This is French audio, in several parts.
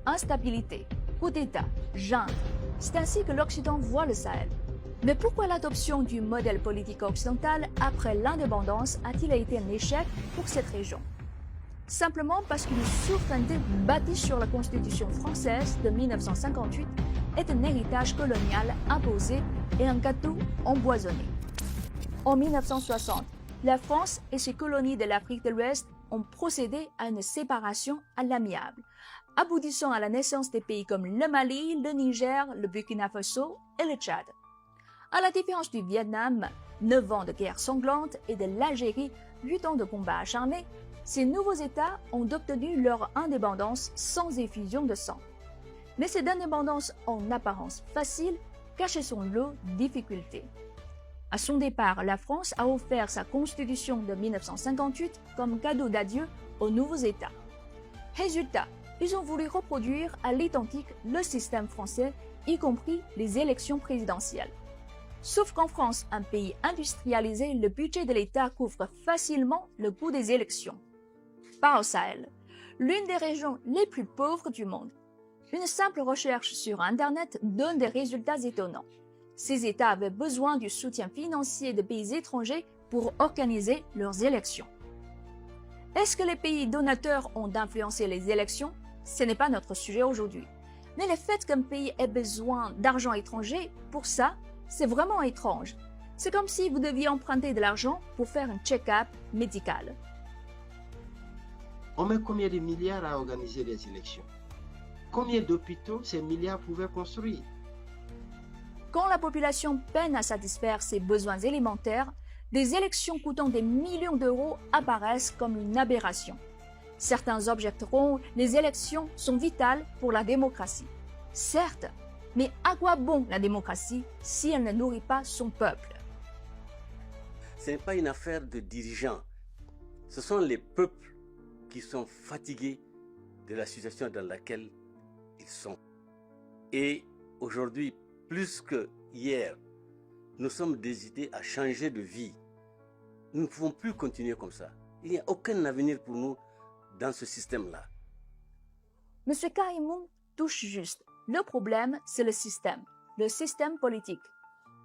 instabilité, coup d'État, junte. C'est ainsi que l'Occident voit le Sahel. Mais pourquoi l'adoption du modèle politique occidental après l'indépendance a-t-il été un échec pour cette région? Simplement parce qu'une souveraineté bâtie sur la Constitution française de 1958 est un héritage colonial imposé et un gâteau empoisonné. En 1960, la France et ses colonies de l'Afrique de l'Ouest ont procédé à une séparation à l'amiable, aboutissant à la naissance des pays comme le Mali, le Niger, le Burkina Faso et le Tchad. À la différence du Vietnam, 9 ans de guerre sanglante, et de l'Algérie, 8 ans de combats acharnés, ces nouveaux États ont obtenu leur indépendance sans effusion de sang. Mais cette indépendance en apparence facile cachait son lot de difficultés. À son départ, la France a offert sa constitution de 1958 comme cadeau d'adieu aux nouveaux États. Résultat, ils ont voulu reproduire à l'identique le système français, y compris les élections présidentielles. Sauf qu'en France, un pays industrialisé, le budget de l'État couvre facilement le coût des élections. Pas au Sahel, l'une des régions les plus pauvres du monde. Une simple recherche sur Internet donne des résultats étonnants. Ces États avaient besoin du soutien financier de pays étrangers pour organiser leurs élections. Est-ce que les pays donateurs ont influencé les élections? Ce n'est pas notre sujet aujourd'hui. Mais le fait qu'un pays ait besoin d'argent étranger, pour ça, c'est vraiment étrange. C'est comme si vous deviez emprunter de l'argent pour faire un check-up médical. On met combien de milliards à organiser les élections? Combien d'hôpitaux ces milliards pouvaient construire? Quand la population peine à satisfaire ses besoins élémentaires, des élections coûtant des millions d'euros apparaissent comme une aberration. Certains objecteront les élections sont vitales pour la démocratie. Certes, mais à quoi bon la démocratie si elle ne nourrit pas son peuple? Ce n'est pas une affaire de dirigeants. Ce sont les peuples qui sont fatigués de la situation dans laquelle ils sont. Et aujourd'hui, plus que hier, nous sommes décidés à changer de vie. Nous ne pouvons plus continuer comme ça. Il n'y a aucun avenir pour nous dans ce système-là. M. Karimou touche juste. Le problème, c'est le système politique.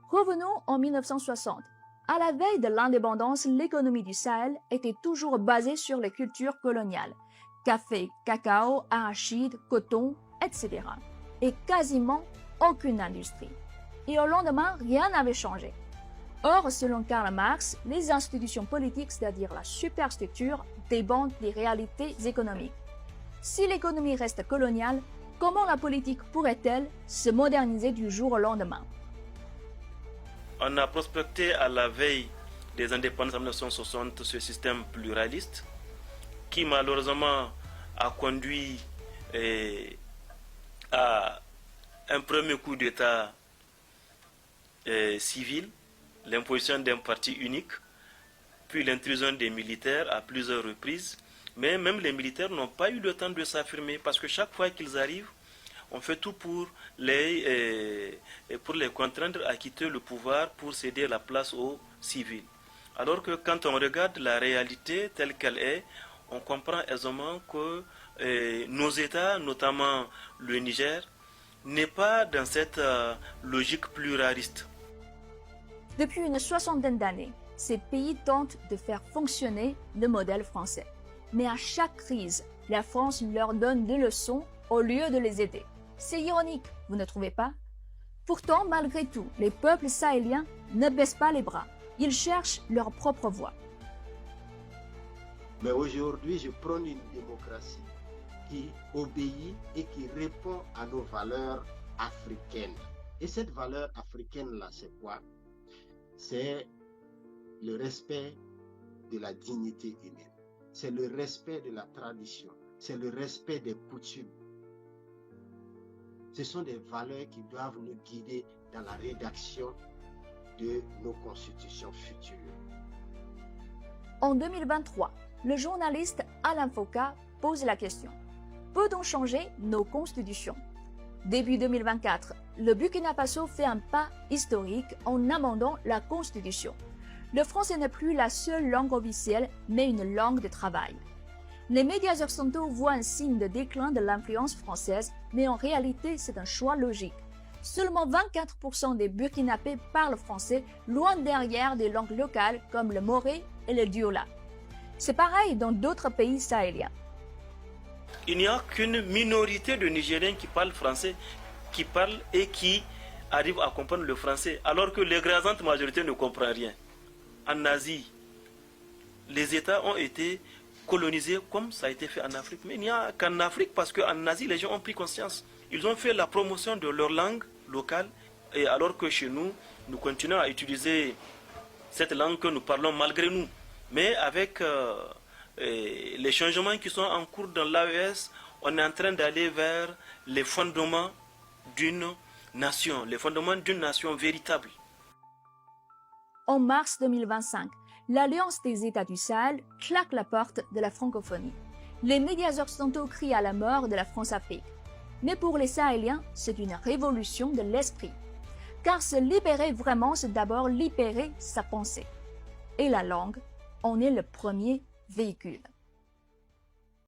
Revenons en 1960. À la veille de l'indépendance, l'économie du Sahel était toujours basée sur les cultures coloniales. Café, cacao, arachide, coton, etc. Et quasiment aucune industrie. Et au lendemain, rien n'avait changé. Or, selon Karl Marx, les institutions politiques, c'est-à-dire la superstructure, dépendent des réalités économiques. Si l'économie reste coloniale, comment la politique pourrait-elle se moderniser du jour au lendemain? On a prospecté à la veille des indépendances en 1960 ce système pluraliste qui malheureusement a conduit à un premier coup d'État civil, l'imposition d'un parti unique, puis l'intrusion des militaires à plusieurs reprises. Mais même les militaires n'ont pas eu le temps de s'affirmer parce que chaque fois qu'ils arrivent, on fait tout pour les contraindre à quitter le pouvoir pour céder la place aux civils. Alors que quand on regarde la réalité telle qu'elle est, on comprend aisément que nos États, notamment le Niger, n'est pas dans cette logique pluraliste. Depuis une soixantaine d'années, ces pays tentent de faire fonctionner le modèle français. Mais à chaque crise, la France leur donne des leçons au lieu de les aider. C'est ironique, vous ne trouvez pas? Pourtant, malgré tout, les peuples sahéliens ne baissent pas les bras. Ils cherchent leur propre voie. Mais aujourd'hui, je prône une démocratie qui obéit et qui répond à nos valeurs africaines. Et cette valeur africaine-là, c'est quoi? C'est le respect de la dignité humaine. C'est le respect de la tradition. C'est le respect des coutumes. Ce sont des valeurs qui doivent nous guider dans la rédaction de nos constitutions futures. En 2023, le journaliste Alain Foka pose la question: peut-on changer nos constitutions? Début 2024, le Burkina Faso fait un pas historique en amendant la Constitution. Le français n'est plus la seule langue officielle, mais une langue de travail. Les médias occidentaux voient un signe de déclin de l'influence française, mais en réalité, c'est un choix logique. Seulement 24% des Burkinabés parlent français, loin derrière des langues locales comme le moré et le diola. C'est pareil dans d'autres pays sahéliens. Il n'y a qu'une minorité de Nigériens qui parlent français, qui parlent et qui arrivent à comprendre le français, alors que l'écrasante majorité ne comprend rien. En Asie, les États ont été colonisés comme ça a été fait en Afrique. Mais il n'y a qu'en Afrique parce qu'en Asie, les gens ont pris conscience. Ils ont fait la promotion de leur langue locale, et alors que chez nous, nous continuons à utiliser cette langue que nous parlons malgré nous. Mais avec les changements qui sont en cours dans l'AES, on est en train d'aller vers les fondements d'une nation, les fondements d'une nation véritable. En mars 2025, l'Alliance des États du Sahel claque la porte de la francophonie. Les médias occidentaux crient à la mort de la France-Afrique. Mais pour les Sahéliens, c'est une révolution de l'esprit. Car se libérer vraiment, c'est d'abord libérer sa pensée. Et la langue en est le premier véhicule.